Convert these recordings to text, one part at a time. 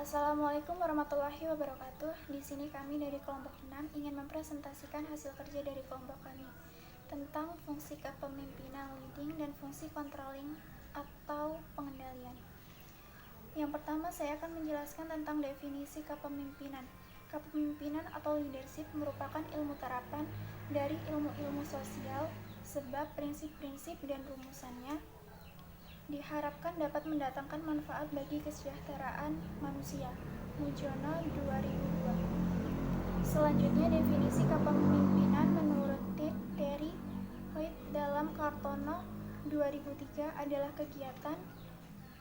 Assalamualaikum warahmatullahi wabarakatuh. Di sini kami dari kelompok 6 ingin mempresentasikan hasil kerja dari kelompok kami tentang fungsi kepemimpinan leading dan fungsi controlling atau pengendalian. Yang pertama, saya akan menjelaskan tentang definisi kepemimpinan. Kepemimpinan atau leadership merupakan ilmu terapan dari ilmu-ilmu sosial, sebab prinsip-prinsip dan rumusannya diharapkan dapat mendatangkan manfaat bagi kesejahteraan manusia. Mujono 2002. Selanjutnya, definisi kepemimpinan menurut Terry Hoyt dalam Kartono 2003 adalah kegiatan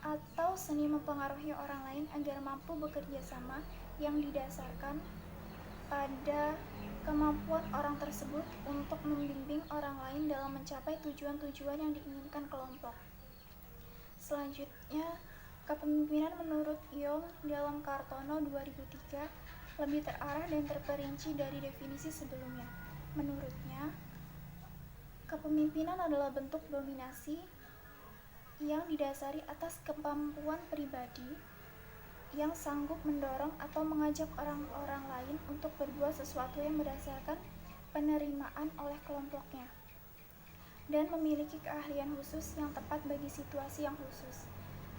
atau seni mempengaruhi orang lain agar mampu bekerja sama yang didasarkan pada kemampuan orang tersebut untuk membimbing orang lain dalam mencapai tujuan-tujuan yang diinginkan kelompok. Selanjutnya, kepemimpinan menurut Young dalam Kartono 2003 lebih terarah dan terperinci dari definisi sebelumnya. Menurutnya, kepemimpinan adalah bentuk dominasi yang didasari atas kemampuan pribadi yang sanggup mendorong atau mengajak orang-orang lain untuk berbuat sesuatu yang berdasarkan penerimaan oleh kelompoknya dan memiliki keahlian khusus yang tepat bagi situasi yang khusus.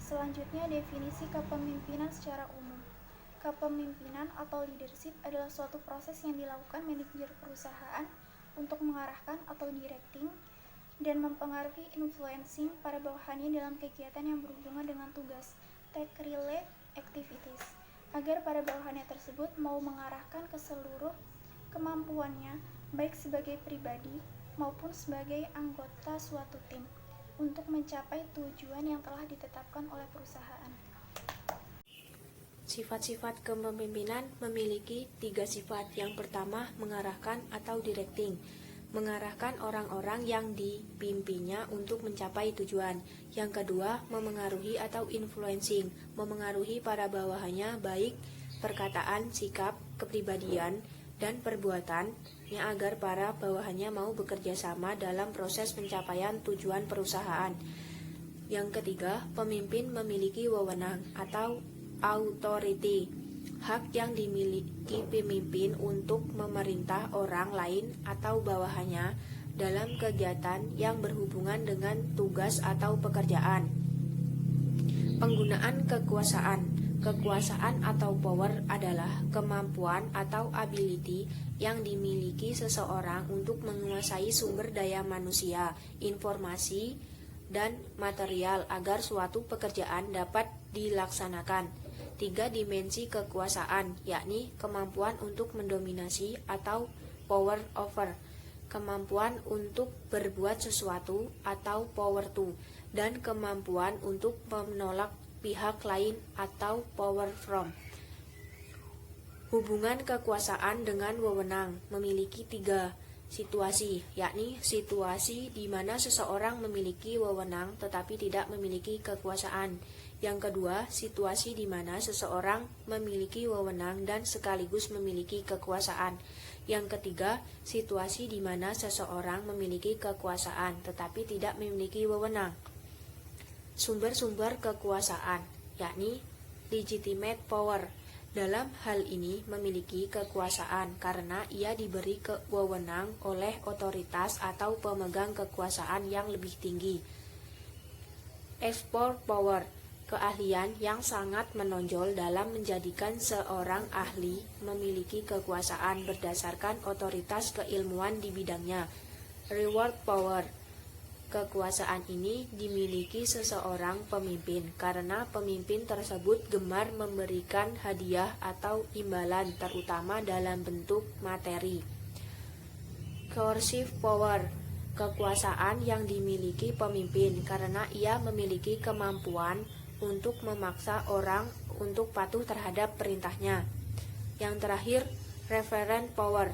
Selanjutnya, definisi kepemimpinan secara umum. Kepemimpinan atau leadership adalah suatu proses yang dilakukan manajer perusahaan untuk mengarahkan atau directing dan mempengaruhi influencing para bawahannya dalam kegiatan yang berhubungan dengan tugas task-related activities, agar para bawahannya tersebut mau mengarahkan ke seluruh kemampuannya, baik sebagai pribadi maupun sebagai anggota suatu tim untuk mencapai tujuan yang telah ditetapkan oleh perusahaan. Sifat-sifat kepemimpinan memiliki 3 sifat. Yang pertama, mengarahkan atau directing, mengarahkan orang-orang yang dipimpinnya untuk mencapai tujuan. Yang kedua, memengaruhi atau influencing, memengaruhi para bawahannya baik perkataan, sikap, kepribadian, dan perbuatannya agar para bawahannya mau bekerja sama dalam proses pencapaian tujuan perusahaan. Yang ketiga, pemimpin memiliki wewenang atau authority, hak yang dimiliki pemimpin untuk memerintah orang lain atau bawahannya dalam kegiatan yang berhubungan dengan tugas atau pekerjaan. Penggunaan kekuasaan. Kekuasaan atau power adalah kemampuan atau ability yang dimiliki seseorang untuk menguasai sumber daya manusia, informasi, dan material agar suatu pekerjaan dapat dilaksanakan. 3 dimensi kekuasaan, yakni kemampuan untuk mendominasi atau power over, kemampuan untuk berbuat sesuatu atau power to, dan kemampuan untuk menolak pihak lain atau power from. Hubungan kekuasaan dengan wewenang memiliki 3 situasi, yakni situasi di mana seseorang memiliki wewenang tetapi tidak memiliki kekuasaan. Yang kedua, situasi di mana seseorang memiliki wewenang dan sekaligus memiliki kekuasaan. Yang ketiga, situasi di mana seseorang memiliki kekuasaan tetapi tidak memiliki wewenang. Sumber-sumber kekuasaan, yakni legitimate power. Dalam hal ini memiliki kekuasaan karena ia diberi wewenang oleh otoritas atau pemegang kekuasaan yang lebih tinggi. Expert power, keahlian yang sangat menonjol dalam menjadikan seorang ahli memiliki kekuasaan berdasarkan otoritas keilmuan di bidangnya. Reward power, kekuasaan ini dimiliki seseorang pemimpin karena pemimpin tersebut gemar memberikan hadiah atau imbalan terutama dalam bentuk materi. Coercive power, kekuasaan yang dimiliki pemimpin karena ia memiliki kemampuan untuk memaksa orang untuk patuh terhadap perintahnya. Yang terakhir, referent power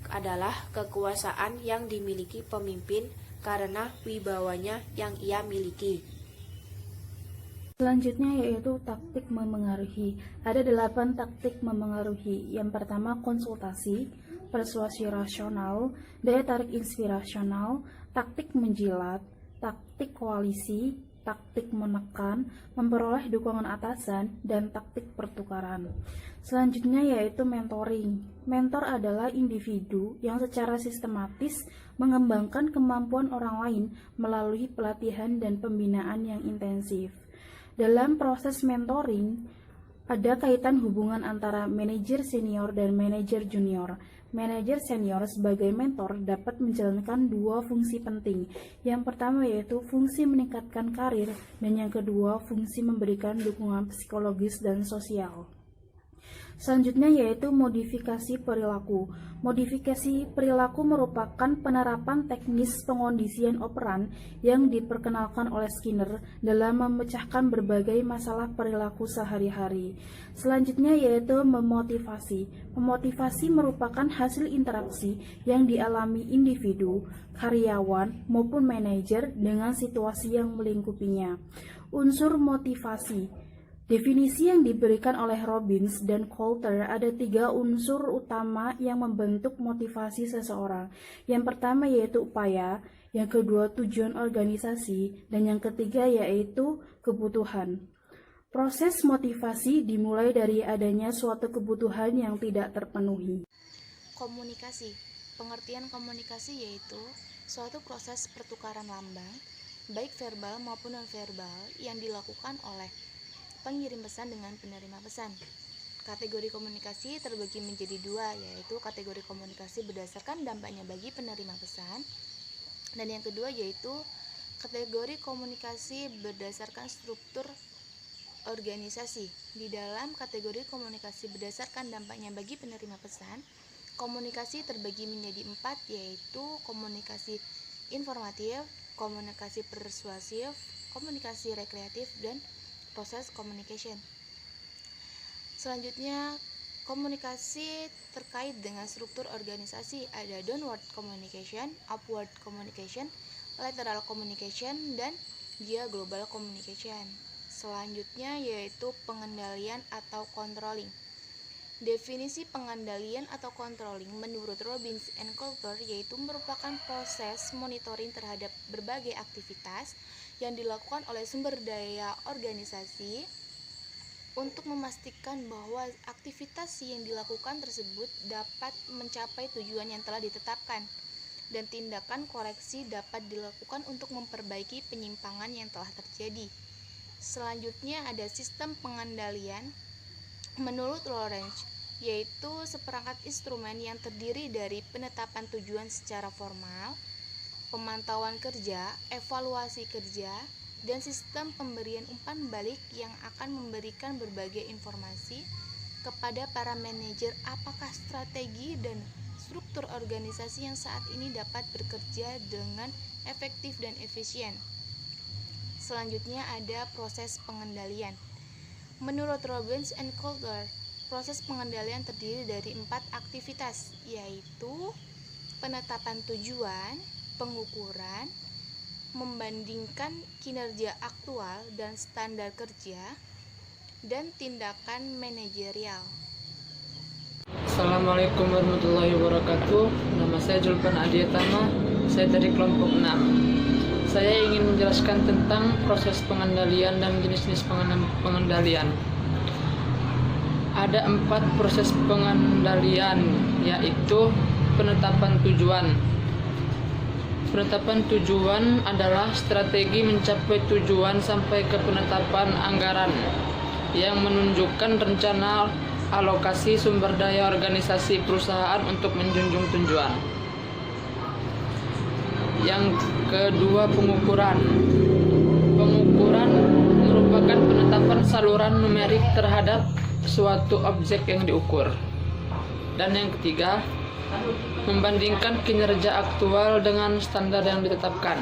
adalah kekuasaan yang dimiliki pemimpin karena wibawanya yang ia miliki. Selanjutnya yaitu taktik memengaruhi. Ada 8 taktik memengaruhi. Yang pertama, konsultasi, persuasi rasional, daya tarik inspirasional, taktik menjilat, taktik koalisi, taktik menekan, memperoleh dukungan atasan, dan taktik pertukaran. Selanjutnya yaitu mentoring. Mentor adalah individu yang secara sistematis mengembangkan kemampuan orang lain melalui pelatihan dan pembinaan yang intensif. Dalam proses mentoring, ada kaitan hubungan antara manajer senior dan manajer junior. Manajer senior sebagai mentor dapat menjalankan dua fungsi penting. Yang pertama yaitu fungsi meningkatkan karir, dan yang kedua fungsi memberikan dukungan psikologis dan sosial. Selanjutnya yaitu modifikasi perilaku. Modifikasi perilaku merupakan penerapan teknis pengondisian operan yang diperkenalkan oleh Skinner dalam memecahkan berbagai masalah perilaku sehari-hari. Selanjutnya yaitu memotivasi. Memotivasi merupakan hasil interaksi yang dialami individu, karyawan, maupun manajer dengan situasi yang melingkupinya. Unsur motivasi. Definisi yang diberikan oleh Robbins dan Coulter, ada 3 unsur utama yang membentuk motivasi seseorang. Yang pertama yaitu upaya, yang kedua tujuan organisasi, dan yang ketiga yaitu kebutuhan. Proses motivasi dimulai dari adanya suatu kebutuhan yang tidak terpenuhi. Komunikasi. Pengertian komunikasi yaitu suatu proses pertukaran lambang, baik verbal maupun non-verbal, yang dilakukan oleh pengirim pesan dengan penerima pesan. Kategori komunikasi terbagi menjadi 2, yaitu kategori komunikasi berdasarkan dampaknya bagi penerima pesan, dan yang kedua yaitu kategori komunikasi berdasarkan struktur organisasi. Di dalam kategori komunikasi berdasarkan dampaknya bagi penerima pesan, komunikasi terbagi menjadi 4, yaitu komunikasi informatif, komunikasi persuasif, komunikasi rekreatif, dan proses communication. Selanjutnya, komunikasi terkait dengan struktur organisasi. Ada downward communication, upward communication, lateral communication, dan dia global communication. Selanjutnya yaitu pengendalian atau controlling. Definisi pengendalian atau controlling menurut Robbins and Coulter yaitu merupakan proses monitoring terhadap berbagai aktivitas yang dilakukan oleh sumber daya organisasi untuk memastikan bahwa aktivitas yang dilakukan tersebut dapat mencapai tujuan yang telah ditetapkan, dan tindakan koreksi dapat dilakukan untuk memperbaiki penyimpangan yang telah terjadi. Selanjutnya ada sistem pengendalian menurut Lawrence, yaitu seperangkat instrumen yang terdiri dari penetapan tujuan secara formal, pemantauan kerja, evaluasi kerja, dan sistem pemberian umpan balik yang akan memberikan berbagai informasi kepada para manajer apakah strategi dan struktur organisasi yang saat ini dapat bekerja dengan efektif dan efisien. Selanjutnya ada proses pengendalian. Menurut Robbins and Coulter, proses pengendalian terdiri dari 4 aktivitas, yaitu penetapan tujuan, pengukuran, membandingkan kinerja aktual dan standar kerja, dan tindakan manajerial. Assalamualaikum warahmatullahi wabarakatuh. Nama saya Julpan Adiatama. Saya dari kelompok 6. Saya ingin menjelaskan tentang proses pengendalian dan jenis-jenis pengendalian. Ada 4 proses pengendalian, yaitu penetapan tujuan. Penetapan tujuan adalah strategi mencapai tujuan sampai ke penetapan anggaran yang menunjukkan rencana alokasi sumber daya organisasi perusahaan untuk menjunjung tujuan. Yang kedua, pengukuran. Pengukuran merupakan penetapan saluran numerik terhadap suatu objek yang diukur. Dan yang ketiga, membandingkan kinerja aktual dengan standar yang ditetapkan,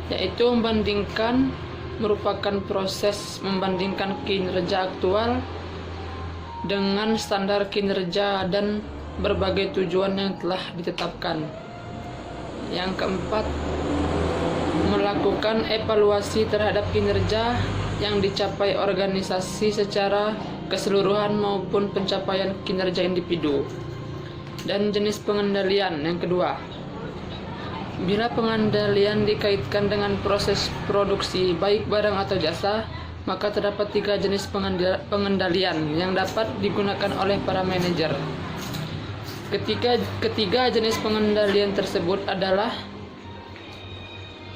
yaitu membandingkan merupakan proses membandingkan kinerja aktual dengan standar kinerja dan berbagai tujuan yang telah ditetapkan. Yang keempat, melakukan evaluasi terhadap kinerja yang dicapai organisasi secara keseluruhan maupun pencapaian kinerja individu. Dan jenis pengendalian yang kedua, Bila pengendalian dikaitkan dengan proses produksi, baik barang atau jasa, maka terdapat 3 jenis pengendalian yang dapat digunakan oleh para manajer. Ketiga jenis pengendalian tersebut adalah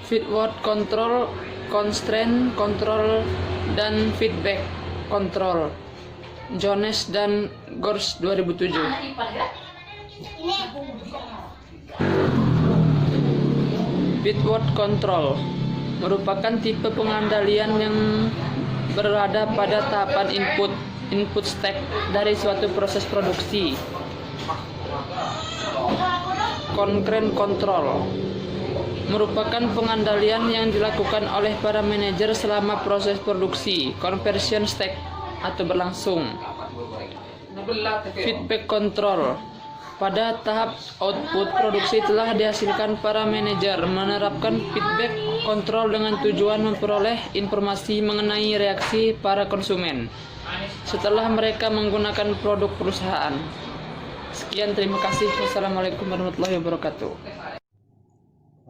feedward control, constraint control, dan feedback control. Jones dan Gors 2007. Feedward control merupakan tipe pengendalian yang berada pada tahapan input stack dari suatu proses produksi. Concurrent control merupakan pengendalian yang dilakukan oleh para manajer selama proses produksi conversion stack atau berlangsung. Feedback control pada tahap output produksi telah dihasilkan, para manajer menerapkan feedback control dengan tujuan memperoleh informasi mengenai reaksi para konsumen setelah mereka menggunakan produk perusahaan. Sekian, terima kasih. Wassalamualaikum warahmatullahi wabarakatuh.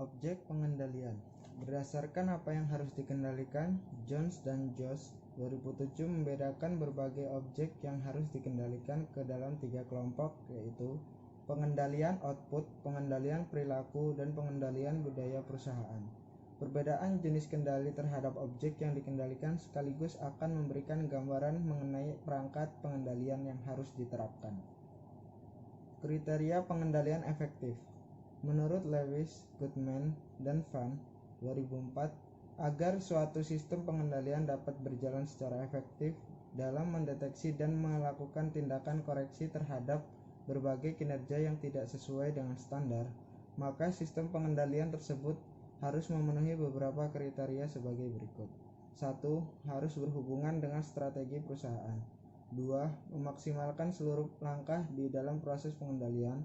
Objek pengendalian. Berdasarkan apa yang harus dikendalikan, Jones dan Joss 2007 membedakan berbagai objek yang harus dikendalikan ke dalam 3 kelompok, yaitu pengendalian output, pengendalian perilaku, dan pengendalian budaya perusahaan. Perbedaan jenis kendali terhadap objek yang dikendalikan sekaligus akan memberikan gambaran mengenai perangkat pengendalian yang harus diterapkan. Kriteria pengendalian efektif. Menurut Lewis, Goodman, dan Van 2004, agar suatu sistem pengendalian dapat berjalan secara efektif dalam mendeteksi dan melakukan tindakan koreksi terhadap berbagai kinerja yang tidak sesuai dengan standar, maka sistem pengendalian tersebut harus memenuhi beberapa kriteria sebagai berikut. 1. Harus berhubungan dengan strategi perusahaan. 2. Memaksimalkan seluruh langkah di dalam proses pengendalian.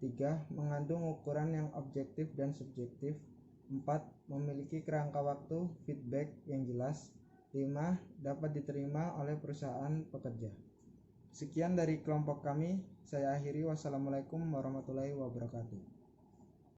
3. Mengandung ukuran yang objektif dan subjektif. 4. Memiliki kerangka waktu feedback yang jelas. 5. Dapat diterima oleh perusahaan pekerja. Sekian dari kelompok kami. Saya akhiri. Wassalamualaikum warahmatullahi wabarakatuh.